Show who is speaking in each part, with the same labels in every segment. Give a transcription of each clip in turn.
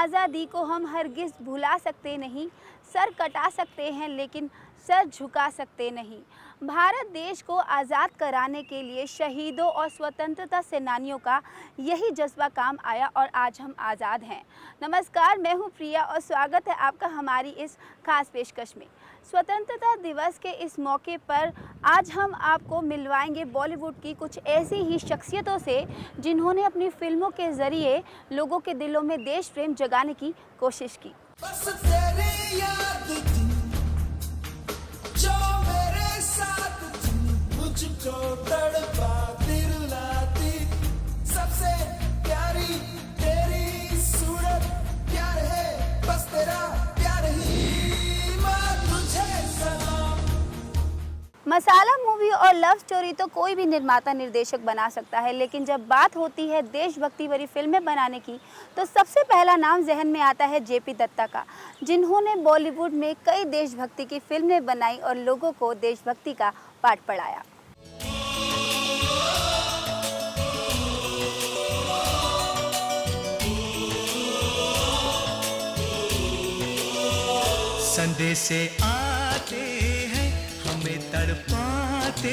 Speaker 1: आज़ादी को हम हरगिज़ भुला सकते नहीं। सर कटा सकते हैं लेकिन सर झुका सकते नहीं। भारत देश को आज़ाद कराने के लिए शहीदों और स्वतंत्रता सेनानियों का यही जज्बा काम आया और आज हम आज़ाद हैं। नमस्कार, मैं हूं प्रिया और स्वागत है आपका हमारी इस खास पेशकश में। स्वतंत्रता दिवस के इस मौके पर आज हम आपको मिलवाएंगे बॉलीवुड की कुछ ऐसी ही शख्सियतों से जिन्होंने अपनी फिल्मों के ज़रिए लोगों के दिलों में देश प्रेम जगाने की कोशिश की।
Speaker 2: बस तेरी याद थी, जो मेरे साथ थी, मुझको तड़पाती रुलाती, सबसे प्यारी तेरी सूरत, प्यार है बस तेरा प्यार ही, मैं तुझे सलाम।
Speaker 1: मसाला मूवी और लव स्टोरी तो कोई भी निर्माता निर्देशक बना सकता है, लेकिन जब बात होती है देशभक्ति भरी फिल्में बनाने की तो सबसे पहला नाम जहन में आता है जेपी दत्ता का, जिन्होंने बॉलीवुड में कई देशभक्ति की फिल्में बनाई और लोगों को देशभक्ति का पाठ पढ़ाया।
Speaker 2: संदेश आते हैं हमें तड़पाते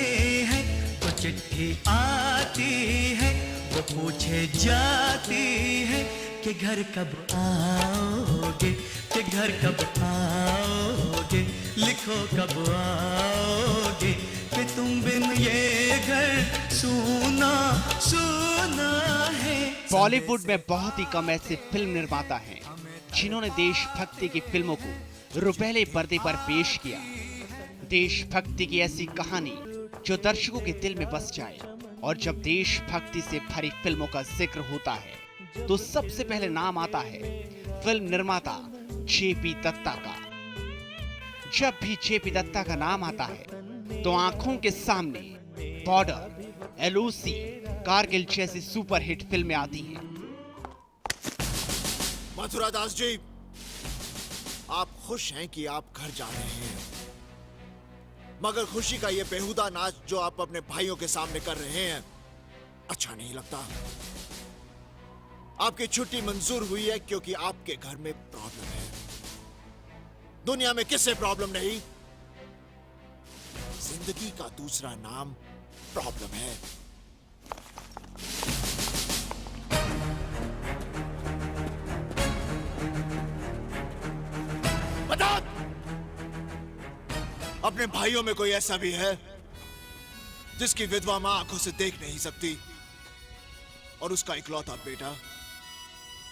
Speaker 2: हैं, तो चिट्ठी आती है वो पूछे जाती है कि घर कब आओगे, कि घर कब आओगे, लिखो कब आओगे, कि तुम बिन ये घर सूना सूना है।
Speaker 3: बॉलीवुड में बहुत ही कम ऐसे फिल्म निर्माता हैं जिन्होंने देशभक्ति की फिल्मों को रुपहले पर्दे पर पेश किया। देशभक्ति की ऐसी कहानी जो दर्शकों के दिल में बस जाए, और जब देशभक्ति से भरी फिल्मों का जिक्र होता है तो सबसे पहले नाम आता है फिल्म निर्माता जेपी दत्ता का। जब भी जेपी दत्ता का नाम आता है तो आंखों के सामने बॉर्डर, एलओसी, कारगिल जैसी सुपरहिट फिल्में आती हैं।
Speaker 4: मथुरा दास जी, आप खुश हैं कि आप घर जा रहे हैं, मगर खुशी का ये बेहुदा नाच जो आप अपने भाइयों के सामने कर रहे हैं अच्छा नहीं लगता। आपकी छुट्टी मंजूर हुई है क्योंकि आपके घर में प्रॉब्लम है। दुनिया में किससे प्रॉब्लम नहीं? जिंदगी का दूसरा नाम प्रॉब्लम है। बता, अपने भाइयों में कोई ऐसा भी है जिसकी विधवा मां आंखों से देख नहीं सकती और उसका इकलौता बेटा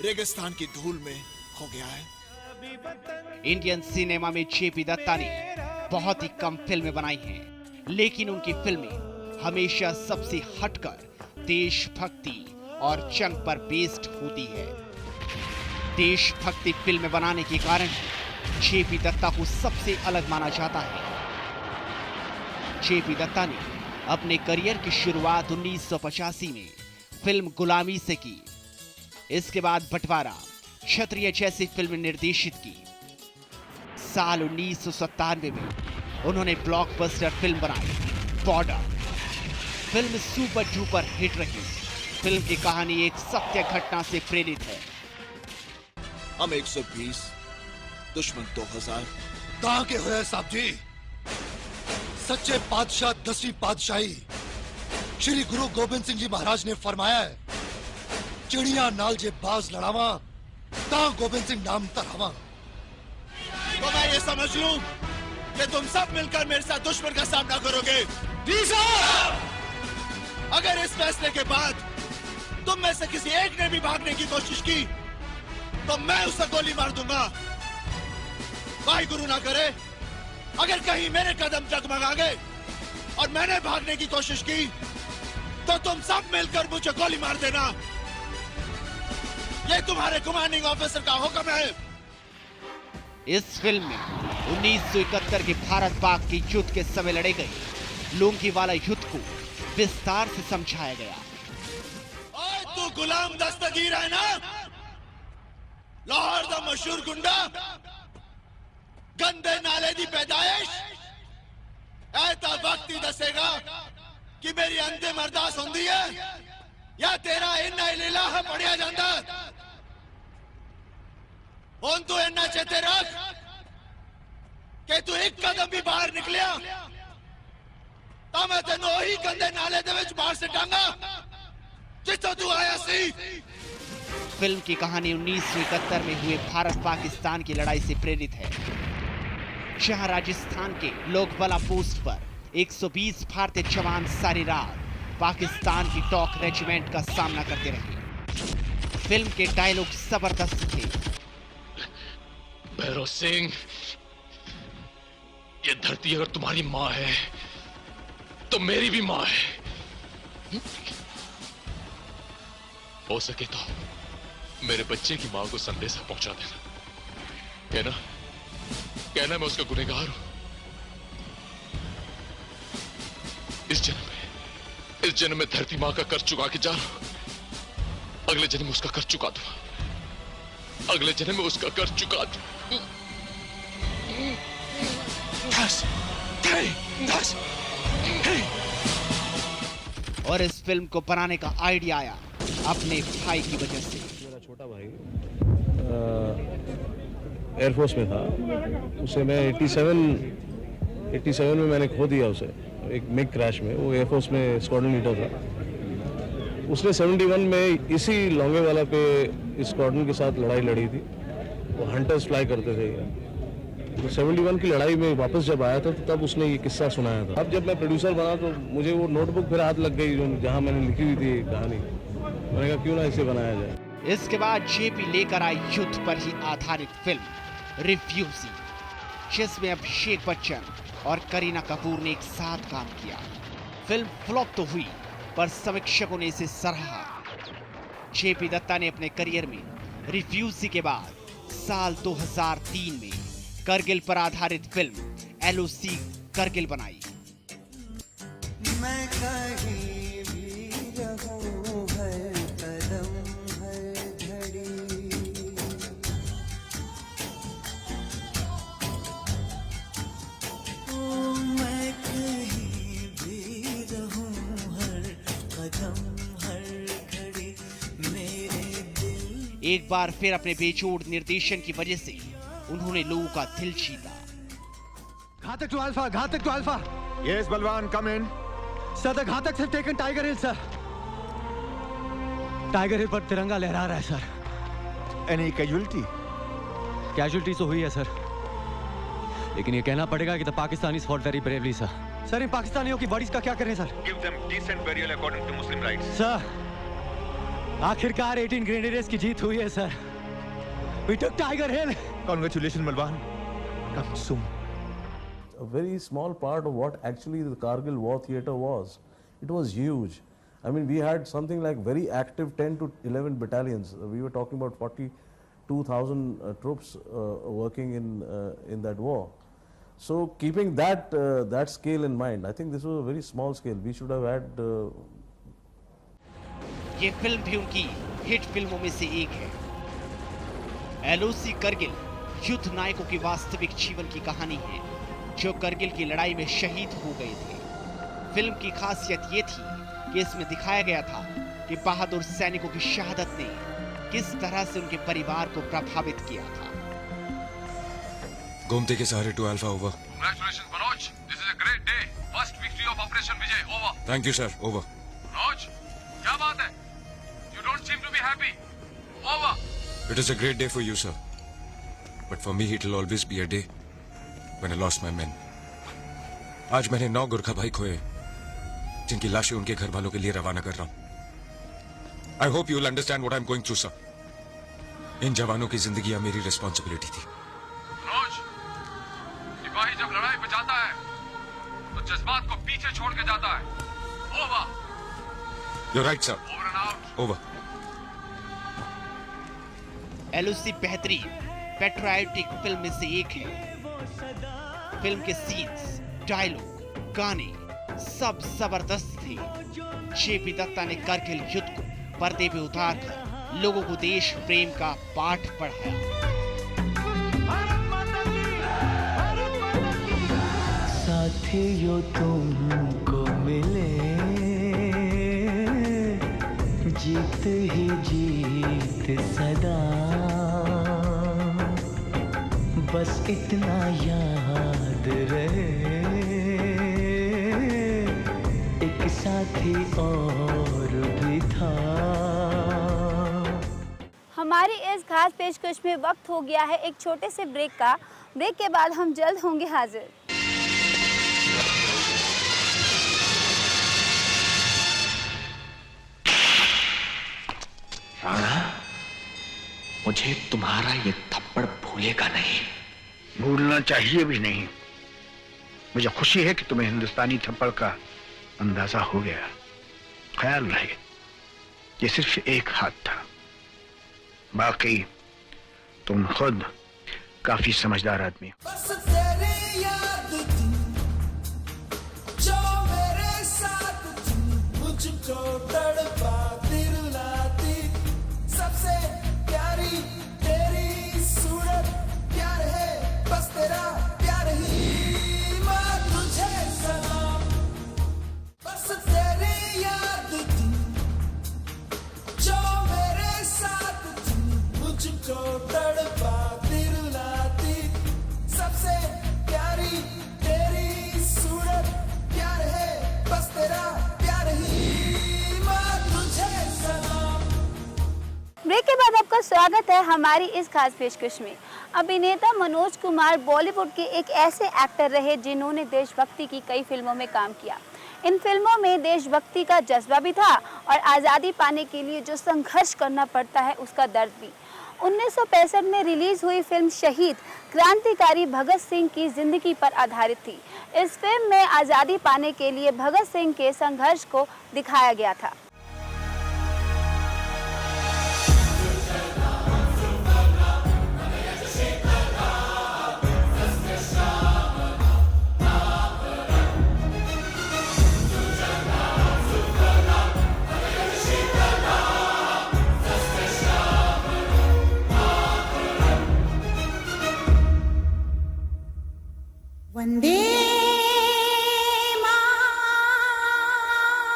Speaker 4: रेगिस्तान की धूल में खो गया है?
Speaker 3: इंडियन सिनेमा में जेपी दत्ता ने बहुत ही कम फिल्में बनाई हैं, लेकिन उनकी फिल्में हमेशा सबसे हटकर देशभक्ति और जंग पर बेस्ड होती है। देशभक्ति फिल्में बनाने के कारण जेपी दत्ता को सबसे अलग माना जाता है। जेपी दत्ता ने अपने करियर की शुरुआत 1985 में फिल्म गुलामी से की। इसके बाद बंटवारा, क्षत्रिय जैसी फिल्म निर्देशित की। साल 1997 में उन्होंने ब्लॉकबस्टर फिल्म बनाई border. Film super duper hit रही। फिल्म की कहानी एक सत्य घटना से प्रेरित है।
Speaker 4: हम 120, दुश्मन 2000।
Speaker 5: कहां के हुए साहब जी? सच्चे बादशाह 10वीं पातशाही श्री गुरु गोबिंद सिंह जी महाराज ने फरमाया है, चिड़िया नाल जे बाज लड़ावा ता गोबिंद सिंह नाम तरावा।
Speaker 4: तो मैं ये समझ लूं कि तुम सब मिलकर मेरे साथ दुश्मन का सामना करोगे? जी साहब। अगर इस फैसले के बाद तुम में से किसी एक ने भी भागने की कोशिश की तो मैं उसे गोली मार दूंगा। वाहि गुरु ना करे, अगर कहीं मेरे कदम डगमगा गए और मैंने भागने की कोशिश की तो तुम सब मिलकर मुझे गोली मार देना। ये तुम्हारे कमांडिंग ऑफिसर का हुक्म है।
Speaker 3: इस फिल्म में 1971 के भारत पाक के युद्ध के समय लड़े गए लोंगीवाला युद्ध को विस्तार से समझाया गया।
Speaker 4: ओए तू गुलाम दस्तगीर है ना? लाहौर दा मशहूर गुंडा, गंदे नाले दी पैदाइश। ऐता वक्त ही दसेगा कि मेरी अंतिम अरदास होंदी है या तेरा इन्ना इलाहा पढ़िया जांदा। ਹੁਣ ਤੂੰ ਇੰਨਾ ਚੇਤੇ ਰੱਖ ਕਿ ਤੂੰ ਇੱਕ ਕਦਮ ਵੀ ਬਾਹਰ ਨਿਕਲਿਆ ਤਾਂ ਮੈਂ ਤੈਨੂੰ ਉਹੀ ਗੰਦੇ ਨਾਲੇ ਦੇ ਵਿੱਚ ਬਾਹਰ ਸਿੱਟਾਂਗਾ ਜਿੱਥੋਂ ਤੂੰ ਆਇਆ ਸੀ।
Speaker 3: फिल्म की कहानी 1971 में हुए भारत पाकिस्तान की लड़ाई से प्रेरित है, जहां राजस्थान के लोकबला पोस्ट पर 120 भारतीय जवान सारी रात पाकिस्तान की टॉक रेजिमेंट का सामना करते रहे। फिल्म के डायलॉग जबरदस्त थे।
Speaker 6: भैरव सिंह, ये धरती अगर तुम्हारी माँ है तो मेरी भी माँ है। हो सके तो मेरे बच्चे की माँ को संदेशा पहुंचा देना, कहना मैं उसका गुनहगार हूं। इस जन्म में धरती माँ का कर्ज चुका के जा रहा हूं। अगले जन्म में उसका कर्ज चुका दूंगा, अगले जन्म में उसका कर्ज चुका दूं।
Speaker 3: और इस फिल्म को बनाने का आइडिया आया अपने भाई की वजह से।
Speaker 7: मेरा छोटा भाई एयरफोर्स में था, उसे मैं 87 में मैंने खो दिया उसे एक मिग क्रैश में। वो एयरफोर्स में स्क्वाड्रन लीडर था। उसने 71 में इसी लॉन्गे वाला पे स्क्वाड्रन के साथ लड़ाई लड़ी थी। वो हंटर्स फ्लाई करते थे। तो 71 की लड़ाई में वापस जब आया था तो तब उसने ये किस्सा सुनाया था। अब जब मैं प्रोड्यूसर बना तो मुझे वो नोटबुक फिर हाथ लग गई जहाँ मैंने लिखी हुई थी कहानी। मैंने कहा क्यों ना इसे बनाया जाए।
Speaker 3: इसके बाद जेपी लेकर आई युद्ध पर ही आधारित फिल्म रिफ्यूजी, जिसमें अभिषेक बच्चन और करीना कपूर ने एक साथ काम किया। फिल्म फ्लॉप तो हुई पर समीक्षकों ने इसे सराहा। जेपी दत्ता ने अपने करियर में रिफ्यूजी के बाद साल 2003 में करगिल पर आधारित फिल्म LOC करगिल बनाई।
Speaker 2: मैं कहीं भी रहूं, हर कदम हर घड़ी, ओ मैं कहीं भी रहूं, हर कदम हर घड़ी मेरे दिल।
Speaker 3: एक बार फिर अपने बेजोड़ निर्देशन की वजह से उन्होंने लोगों का दिल जीता।
Speaker 8: Ghatak to Alpha, Ghatak to Alpha.
Speaker 5: Yes, Balwan, come in.
Speaker 8: Sir, the Ghataks have taken Tiger Hill, sir. Tiger Hill पर तिरंगा लहरा रहा है, सर।
Speaker 5: Any casualty?
Speaker 8: Casualties तो हुई है, सर। लेकिन ये कहना पड़ेगा कि the Pakistanis fought very bravely, sir. Sir, इन पाकिस्तानियों की बॉडीज का क्या करें, sir?
Speaker 5: Give them decent burial according to Muslim rites.
Speaker 8: Sir, आखिरकार 18 ग्रेनेडियर्स की जीत हुई है, sir. We took Tiger Hill.
Speaker 5: Congratulations, Balwan. Come soon.
Speaker 7: A very small part of what actually the Kargil war theater was. It was huge. I mean, we had something like very active 10 to 11 battalions. We were talking about 42,000 troops working in that war. So keeping that scale in mind, I think this was a very small scale. We should have had.
Speaker 3: ये film भी उनकी hit फिल्मों में से एक है। LOC Kargil युद्ध नायकों की वास्तविक जीवन की कहानी है, जो करगिल की लड़ाई में शहीद हो गए थे। फिल्म की खासियत ये थी कि इसमें दिखाया गया था कि बहादुर सैनिकों की शहादत ने किस तरह से उनके परिवार को प्रभावित किया था।
Speaker 9: गोमती के सहारे टू अल्फा ओवर।
Speaker 6: Congratulations, Manoj. This is a great day. First victory of Operation Vijay. Over.
Speaker 9: Thank you sir. Over.
Speaker 6: Manoj, क्या बात है? You don't seem to be happy. Over.
Speaker 9: It is a great day for you, sir. But for me, it will always be a day when I lost my men. आज मैंने 9 गुरखा भाई खोए, जिनकी लाशें उनके घर वालों के लिए रवाना कर रहा हूं। I hope you will understand what I'm going through, sir. इन जवानों की जिंदगियां मेरी रिस्पॉन्सिबिलिटी थी।
Speaker 6: मनोज, सिपाही जब लड़ाई पे जाता है तो जज्बात को पीछे छोड़ के जाता है। Over.
Speaker 9: You're right, sir.
Speaker 6: Over and out.
Speaker 9: Over.
Speaker 3: LOC बेहतरीन पेट्रियाटिक फिल्म में से एक है। फिल्म के सीन्स, डायलॉग, गाने सब जबरदस्त थे। जेपी दत्ता ने करगिल युद्ध को पर्दे पे उतारकर लोगों को देश प्रेम का पाठ पढ़ाया।
Speaker 2: साथियों तुमको मिले जीत ही जीत सदा। बस इतना याद रहे, एक साथी और भी था।
Speaker 1: हमारी इस खास पेशकश में वक्त हो गया है एक छोटे से ब्रेक का। ब्रेक के बाद हम जल्द होंगे हाजिर।
Speaker 10: राणा, मुझे तुम्हारा ये थप्पड़ भूलेगा नहीं।
Speaker 11: भूलना चाहिए भी नहीं। मुझे खुशी है कि तुम्हें हिंदुस्तानी थप्पड़ का अंदाजा हो गया। ख्याल रहे, ये सिर्फ एक हाथ था, बाकी तुम खुद काफी समझदार आदमी हो।
Speaker 2: बस तेरी याद थी जो मेरे साथ थी, मुझको तड़पाती रुलाती, सबसे प्यारी तेरी सूरत, प्यार है बस तेरा प्यार ही, माँ तुझे सलाम। बस तेरी याद थी जो मेरे साथ थी, मुझको तड़पाती रुलाती, सबसे प्यारी तेरी सूरत, प्यार है बस तेरा प्यार ही, माँ तुझे सलाम।
Speaker 1: ब्रेक के बाद आपका स्वागत है हमारी इस खास पेशकश में। अभिनेता मनोज कुमार बॉलीवुड के एक ऐसे एक्टर रहे जिन्होंने देशभक्ति की कई फिल्मों में काम किया। इन फिल्मों में देशभक्ति का जज्बा भी था और आज़ादी पाने के लिए जो संघर्ष करना पड़ता है उसका दर्द भी। 1965 में रिलीज हुई फिल्म शहीद क्रांतिकारी भगत सिंह की जिंदगी पर आधारित थी। इस फिल्म में आज़ादी पाने के लिए भगत सिंह के संघर्ष को दिखाया गया था।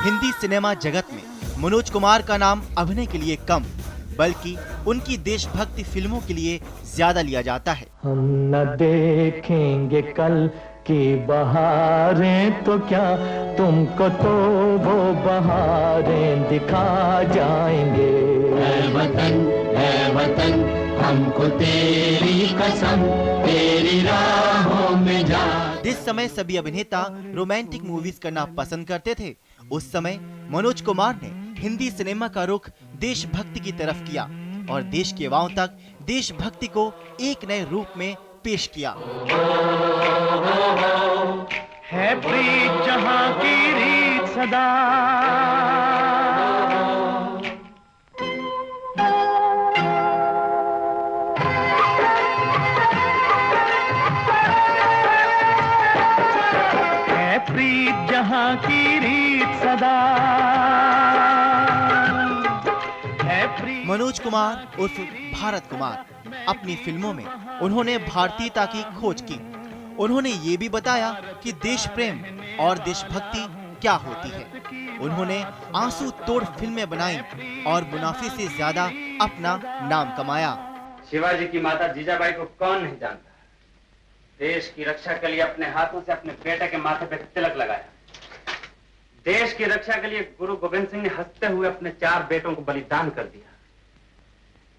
Speaker 3: हिंदी सिनेमा जगत में मनोज कुमार का नाम अभिनय के लिए कम, बल्कि उनकी देशभक्ति फिल्मों के लिए ज्यादा लिया जाता है।
Speaker 2: हम न देखेंगे कल की बहारें तो क्या, तुमको तो वो बहारें दिखा जाएंगे। है वतन हमको तेरी कसम, तेरी राहों में जा।
Speaker 3: जिस समय सभी अभिनेता रोमांटिक मूवीज करना पसंद करते थे, उस समय मनोज कुमार ने हिंदी सिनेमा का रुख देशभक्ति की तरफ किया और देश के युवाओं तक देशभक्ति को एक नए रूप में पेश किया।
Speaker 2: है प्रीत जहां की रीत सदा, है प्रीत जहां की रीत सदा, है प्रीत।
Speaker 3: मनोज कुमार उर्फ भारत कुमार अपनी फिल्मों में उन्होंने भारतीयता की खोज की। उन्होंने ये भी बताया कि देश प्रेम और देशभक्ति क्या होती है। उन्होंने आंसू तोड़ फिल्में बनाई और मुनाफे से ज्यादा अपना नाम कमाया।
Speaker 12: शिवाजी की माता जीजाबाई को कौन नहीं जानता। देश की रक्षा के लिए अपने हाथों से अपने बेटे के माथे पे तिलक लगाया। देश की रक्षा के लिए गुरु गोविंद सिंह ने हंसते हुए अपने 4 बेटों को बलिदान कर दिया।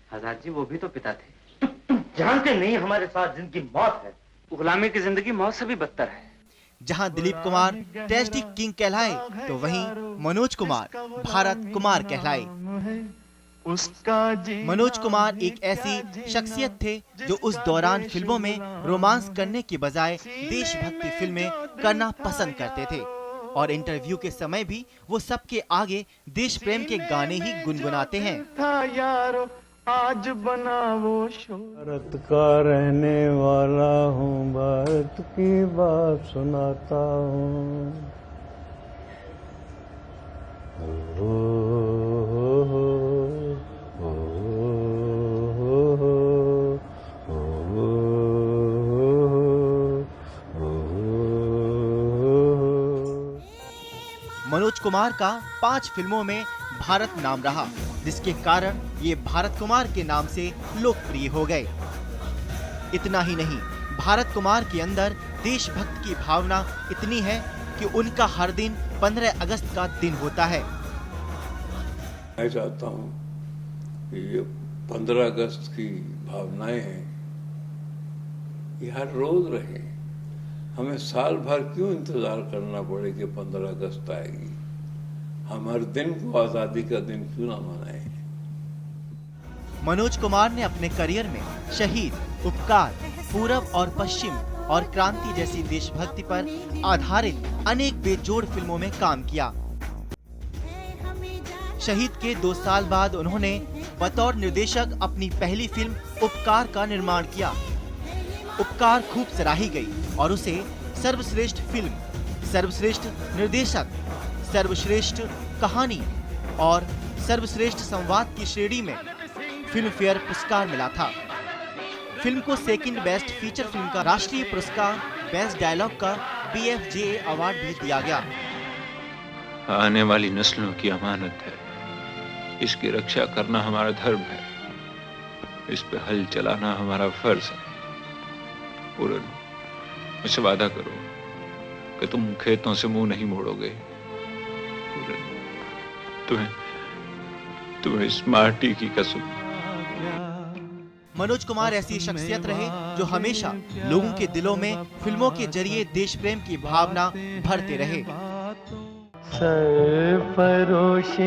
Speaker 12: आजाद जी वो भी तो पिता थे। तुम जानते नहीं हमारे साथ जिनकी मौत है, गुलामी की जिंदगी मौत से भी बदतर है।
Speaker 3: जहां दिलीप कुमार टेस्टी किंग कहलाए, तो वहीं मनोज कुमार भारत कुमार कहलाए। मनोज कुमार एक ऐसी शख्सियत थे जो उस दौरान फिल्मों में रोमांस करने की बजाय देशभक्ति फिल्में करना पसंद करते थे और इंटरव्यू के समय भी वो सबके आगे देश प्रेम के गाने ही गुनगुनाते हैं।
Speaker 2: आज बना वो भारत का रहने वाला हूँ, भारत की बात सुनाता हूँ।
Speaker 3: मनोज कुमार का 5 फिल्मों में भारत नाम रहा, जिसके कारण ये भारत कुमार के नाम से लोकप्रिय हो गए। इतना ही नहीं, भारत कुमार के अंदर देशभक्त की भावना इतनी है कि उनका हर दिन 15 अगस्त का दिन होता है।
Speaker 13: मैं चाहता हूँ कि ये 15 अगस्त की भावनाएं हैं, ये हर रोज रहे। हमें साल भर क्यों इंतजार करना पड़े कि 15 अगस्त आएगी? हम हर दिन को आजादी का दिन क्यों ना मनाएं?
Speaker 3: मनोज कुमार ने अपने करियर में शहीद, उपकार, पूरब और पश्चिम और क्रांति जैसी देशभक्ति पर आधारित अनेक बेजोड़ फिल्मों में काम किया। शहीद के 2 साल बाद उन्होंने बतौर निर्देशक अपनी पहली फिल्म उपकार का निर्माण किया। उपकार खूब सराही गई और उसे सर्वश्रेष्ठ फिल्म, सर्वश्रेष्ठ निर्देशक, सर्वश्रेष्ठ कहानी और सर्वश्रेष्ठ संवाद की श्रेणी में फिल्म फेयर पुरस्कार मिला था। फिल्म को सेकंड बेस्ट फीचर फिल्म का राष्ट्रीय पुरस्कार, बेस्ट डायलॉग का BFJA अवार्ड भी दिया गया।
Speaker 14: आने वाली नस्लों की अमानत है, इसकी रक्षा करना हमारा धर्म है, इस पे हल चलाना हमारा फर्ज है। पूरन, मुझसे वादा करो कि तुम खेतों से मुंह नहीं मोड़ोगे। पूरन, तुम्हें इस माटी की कसम।
Speaker 3: मनोज कुमार ऐसी शख्सियत रहे जो हमेशा लोगों के दिलों में फिल्मों के जरिए देश प्रेम की भावना भरते रहे।
Speaker 2: सरफरोशी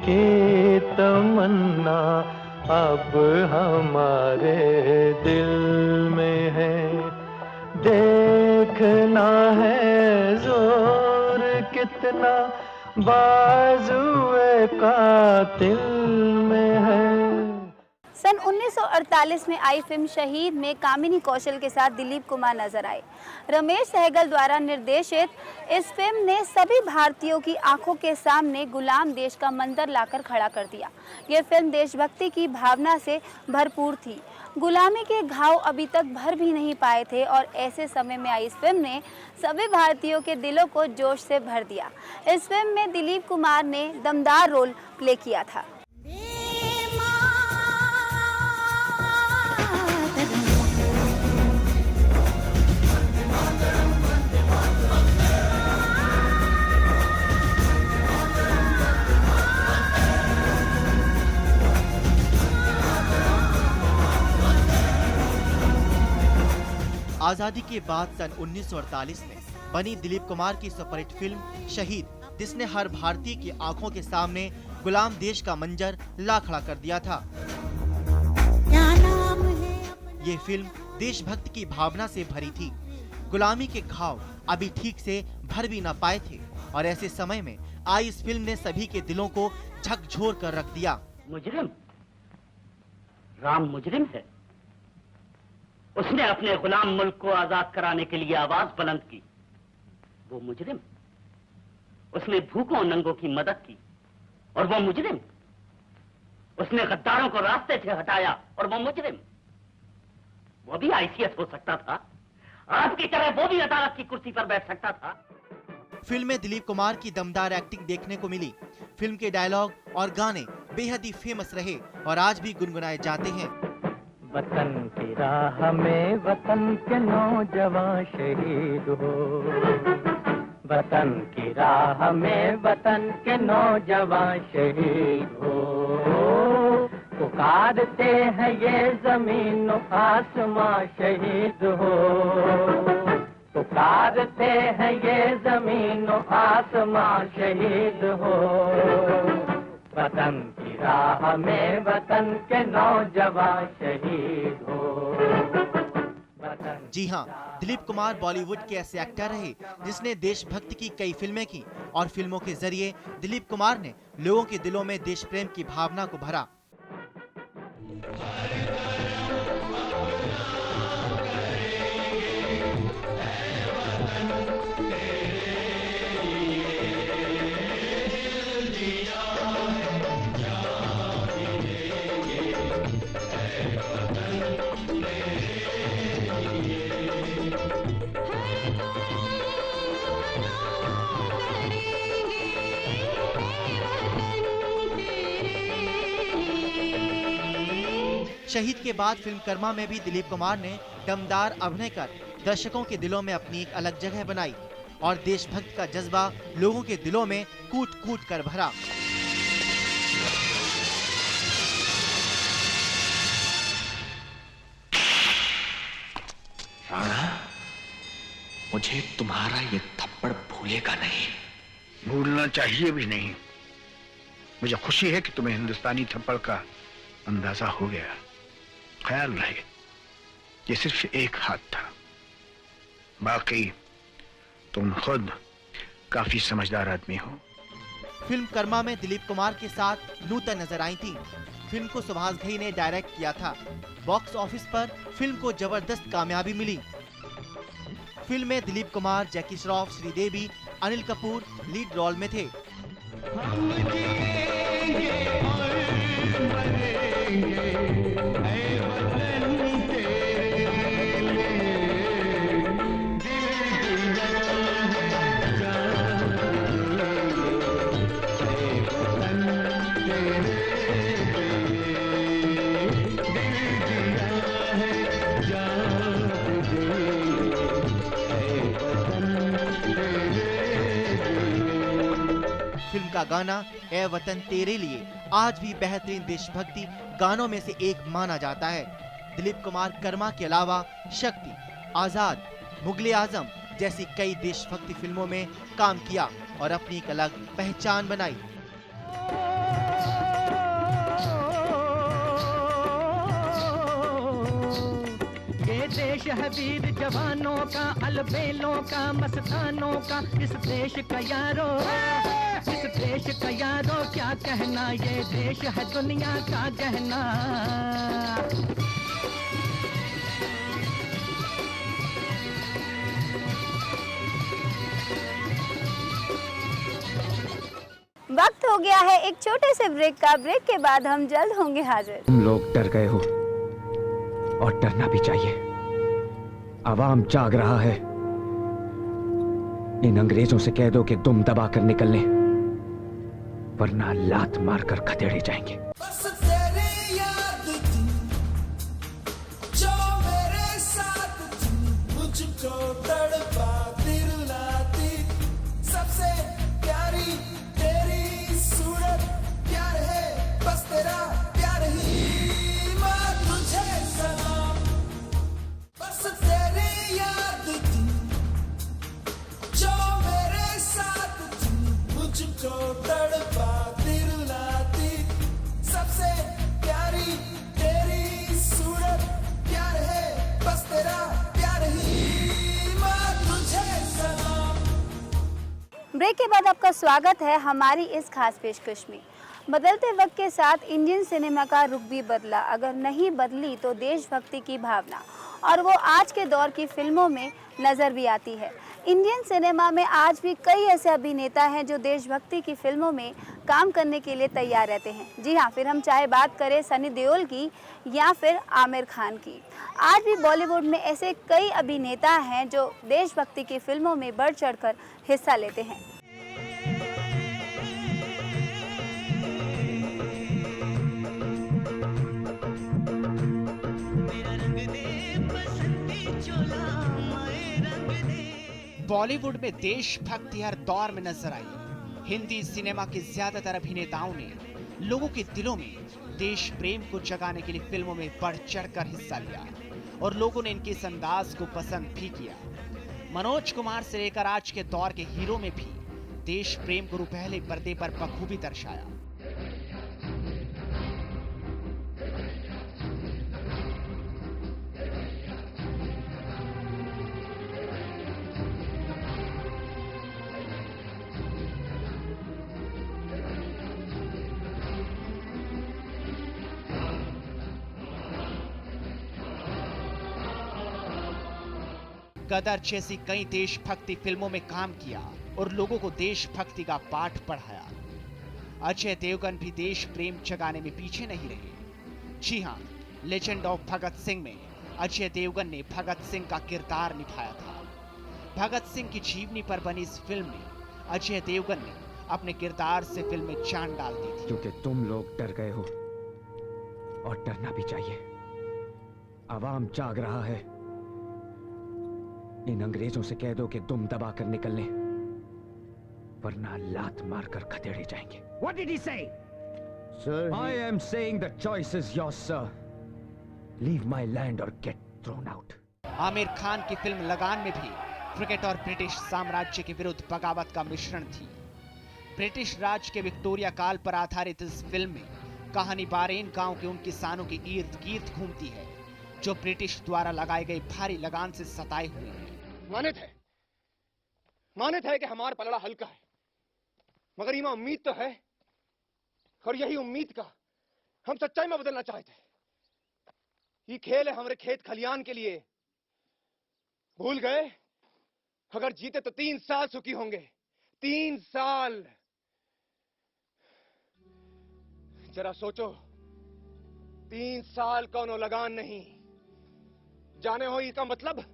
Speaker 2: की तमन्ना अब हमारे दिल में है, देखना है जोर कितना बाजुए कातिल में है।
Speaker 1: सन 1948 में आई फिल्म शहीद में कामिनी कौशल के साथ दिलीप कुमार नजर आए। रमेश सहगल द्वारा निर्देशित इस फिल्म ने सभी भारतीयों की आंखों के सामने गुलाम देश का मंजर लाकर खड़ा कर दिया। ये फिल्म देशभक्ति की भावना से भरपूर थी। गुलामी के घाव अभी तक भर भी नहीं पाए थे और ऐसे समय में आई इस फिल्म ने सभी भारतीयों के दिलों को जोश से भर दिया। इस फिल्म में दिलीप कुमार ने दमदार रोल प्ले किया था।
Speaker 3: आजादी के बाद सन 1948 में बनी दिलीप कुमार की सुपरहिट फिल्म शहीद, जिसने हर भारतीय की आंखों के सामने गुलाम देश का मंजर ला खड़ा कर दिया था। ये फिल्म देशभक्ति की भावना से भरी थी। गुलामी के घाव अभी ठीक से भर भी न पाए थे और ऐसे समय में आई इस फिल्म ने सभी के दिलों को झकझोर कर रख दिया।
Speaker 15: मुजरिम, राम मुजरिम है। उसने अपने गुलाम मुल्क को आजाद कराने के लिए आवाज बुलंद की। वो मुजरिम, उसने भूखों नंगों की मदद की। और वो मुजरिम, उसने गद्दारों को रास्ते से हटाया। और वो मुजरिम, वो भी ICS हो सकता था। आपकी तरह वो भी अदालत की कुर्सी पर बैठ सकता था।
Speaker 3: फिल्म में दिलीप कुमार की दमदार एक्टिंग देखने को मिली। फिल्म के डायलॉग और गाने बेहद ही फेमस रहे और आज भी गुनगुनाए जाते हैं।
Speaker 2: वतन की राह में वतन के नौजवान शहीद हो, वतन की राह में वतन के नौजवान शहीद हो। पुकारते हैं ये जमीन आसमां शहीद हो, पुकारते हैं ये जमीन आसमां शहीद हो। वतन की राह में वतन के नौजवान शहीद हो।
Speaker 3: जी हाँ, दिलीप कुमार बॉलीवुड के ऐसे एक्टर रहे जिसने देशभक्ति की कई फिल्में की और फिल्मों के जरिए दिलीप कुमार ने लोगों के दिलों में देश प्रेम की भावना को भरा। शहीद के बाद फिल्म कर्मा में भी दिलीप कुमार ने
Speaker 16: दमदार अभिनय कर दर्शकों के दिलों में अपनी एक अलग जगह बनाई और देशभक्त का जज्बा लोगों के दिलों में कूट-कूट कर भरा।
Speaker 10: राणा, मुझे तुम्हारा ये थप्पड़ भूलेगा नहीं।
Speaker 11: भूलना चाहिए भी नहीं। मुझे खुशी है कि तुम्हें हिंदुस्तानी थप्पड़ का अंदाजा हो गया। ख्याल रहे, ये सिर्फ एक हाथ था, बाकी तुम खुद काफी समझदार आदमी हो।
Speaker 16: फिल्म कर्मा में दिलीप कुमार के साथ नूतन नजर आई थी। फिल्म को सुभाष घई ने डायरेक्ट किया था। बॉक्स ऑफिस पर फिल्म को जबरदस्त कामयाबी मिली। फिल्म में दिलीप कुमार, जैकी श्रॉफ, श्रीदेवी, अनिल कपूर लीड रोल में थे। फिल्म का गाना ए वतन तेरे लिए आज भी बेहतरीन देशभक्ति गानों में से एक माना जाता है। दिलीप कुमार कर्मा के अलावा शक्ति, आजाद, मुगले आजम जैसी कई देशभक्ति फिल्मों में काम किया और अपनी एक अलग पहचान बनाई।
Speaker 2: ये देश है वीर जवानों का, अलबेलों का, मस्तानों का। इस देश का यारो, इस देश का यारो क्या कहना, ये देश है दुनिया का गहना।
Speaker 1: वक्त हो गया है एक छोटे से ब्रेक का। ब्रेक के बाद हम जल्द होंगे हाजिर।
Speaker 10: तुम लोग डर गए हो और डरना भी चाहिए। आवाम जाग रहा है। इन अंग्रेजों से कह दो कि दुम दबा कर निकल लें, वरना लात मारकर खदेड़े जाएंगे।
Speaker 1: ब्रेक के बाद आपका स्वागत है हमारी इस खास पेशकश में। बदलते वक्त के साथ इंडियन सिनेमा का रुख भी बदला। अगर नहीं बदली तो देशभक्ति की भावना, और वो आज के दौर की फिल्मों में नज़र भी आती है। इंडियन सिनेमा में आज भी कई ऐसे अभिनेता हैं जो देशभक्ति की फिल्मों में काम करने के लिए तैयार रहते हैं। जी हाँ, फिर हम चाहे बात करें सनी देओल की या फिर आमिर खान की, आज भी बॉलीवुड में ऐसे कई अभिनेता हैं जो देशभक्ति की फिल्मों में बढ़ चढ़कर हिस्सा लेते हैं।
Speaker 3: बॉलीवुड में देशभक्ति हर दौर में नजर आई। हिंदी सिनेमा के ज्यादातर अभिनेताओं ने लोगों के दिलों में देश प्रेम को जगाने के लिए फिल्मों में बढ़ चढ़कर हिस्सा लिया और लोगों ने इनके इस अंदाज को पसंद भी किया। मनोज कुमार से लेकर आज के दौर के हीरो में भी देश प्रेम को पहले पर्दे पर बखूबी दर्शाया। गदर जैसी कई देशभक्ति फिल्मों में काम किया और लोगों को देशभक्ति का पाठ पढ़ाया। अजय देवगन भी देश प्रेम जगाने में पीछे नहीं रहे। जी हां, लेजेंड ऑफ भगत सिंह में अजय देवगन ने भगत सिंह का किरदार निभाया था। भगत सिंह की जीवनी पर बनी इस फिल्म में अजय देवगन ने अपने किरदार से फिल्म में जान डाल दी थी।
Speaker 10: क्योंकि तुम लोग डर गए हो और डरना भी चाहिए। आवाम जाग रहा है। इन अंग्रेजों से कह दो कि दुम दबा कर निकल लें, वरना लात मारकर खदेड़े जाएंगे।
Speaker 8: What did he say?
Speaker 10: Sir, I am saying the choice is yours, sir. Leave my land or get thrown out.
Speaker 3: Aamir Khan की फिल्म लगान में भी क्रिकेट और ब्रिटिश साम्राज्य के विरुद्ध बगावत का मिश्रण थी। ब्रिटिश राज के विक्टोरिया काल पर आधारित इस फिल्म में कहानी बारेन गांव के उन किसानों के इर्द गिर्द घूमती है जो ब्रिटिश द्वारा लगाए गए भारी लगान से सताए हुए हैं।
Speaker 17: मानित है कि हमारा पलड़ा हल्का है, मगर इमा उम्मीद तो है, और यही उम्मीद का हम सच्चाई में बदलना चाहते हैं। ये खेल है हमारे खेत खलियान के लिए। भूल गए? अगर जीते तो 3 साल सुखी होंगे। 3 साल। जरा सोचो, 3 साल कौनो लगान नहीं। जाने हो इसका मतलब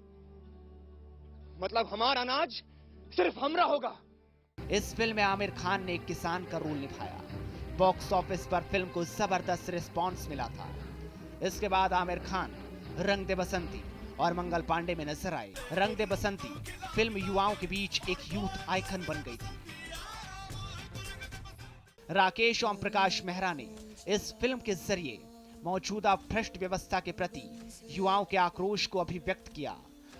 Speaker 17: हमारा अनाज सिर्फ हमरा होगा।
Speaker 3: इस फिल्म में आमिर खान ने एक किसान का रोल निभाया। बॉक्स ऑफिस पर फिल्म को जबरदस्त रिस्पांस मिला था। इसके बाद आमिर खान रंग दे बसंती और मंगल पांडे में नजर आए। रंग दे बसंती फिल्म युवाओं के बीच एक यूथ आइकन बन गई थी। राकेश ओम प्रकाश मेहरा ने इस फिल्म के जरिए मौजूदा भ्रष्ट व्यवस्था के प्रति युवाओं के आक्रोश को अभिव्यक्त किया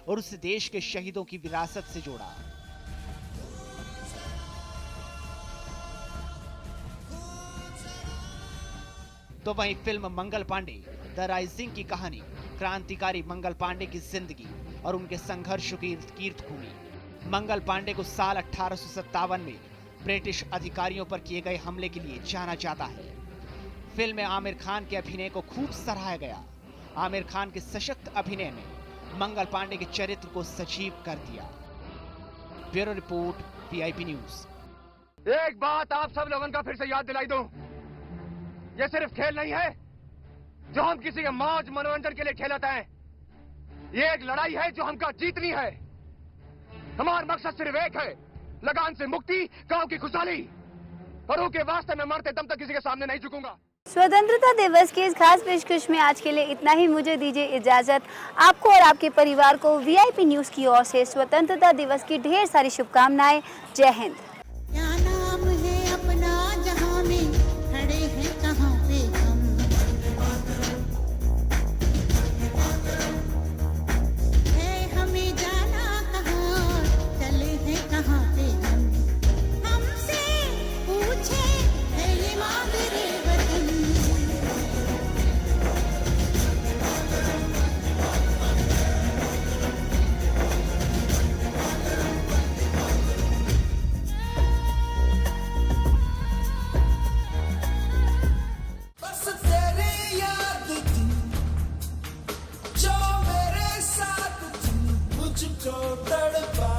Speaker 3: और उसे देश के शहीदों की विरासत से जोड़ा। तो वहीं film Mangal Pandey the rising की कहानी क्रांतिकारी मंगल पांडे की जिंदगी और उनके संघर्षों की कीर्त घूमी। मंगल पांडे को साल 1857 में ब्रिटिश अधिकारियों पर किए गए हमले के लिए जाना जाता है। फिल्म में आमिर खान के अभिनय को खूब सराहा गया। आमिर खान के सशक्त अभिनय ने मंगल पांडे के चरित्र को सजीव कर दिया। Bureau report, VIP news.
Speaker 17: एक बात आप सब लोगों का फिर से याद दिलाई दूं, ये सिर्फ खेल नहीं है जो हम किसी के मौज मनोरंजन के लिए खेलते हैं। ये एक लड़ाई है जो हमका जीतनी है। हमारा मकसद सिर्फ एक है, लगान से मुक्ति, गांव की खुशहाली, और उनके वास्ते मैं मरते दम तक किसी के सामने नहीं झुकूंगा।
Speaker 1: स्वतंत्रता दिवस की इस खास पेशकश में आज के लिए इतना ही। मुझे दीजिए इजाजत। आपको और आपके परिवार को वीआईपी न्यूज की ओर से स्वतंत्रता दिवस की ढेर सारी शुभकामनाएं। जय हिंद।
Speaker 18: क्या नाम है अपना जहां में खड़े हैं कहां पे हम, है हमें जाना कहां, चले हैं कहां पे हम, हमसे पूछे है ये मादरे वतन।
Speaker 19: बस तेरी याद थी जो मेरे साथ थी, मुझको तड़पा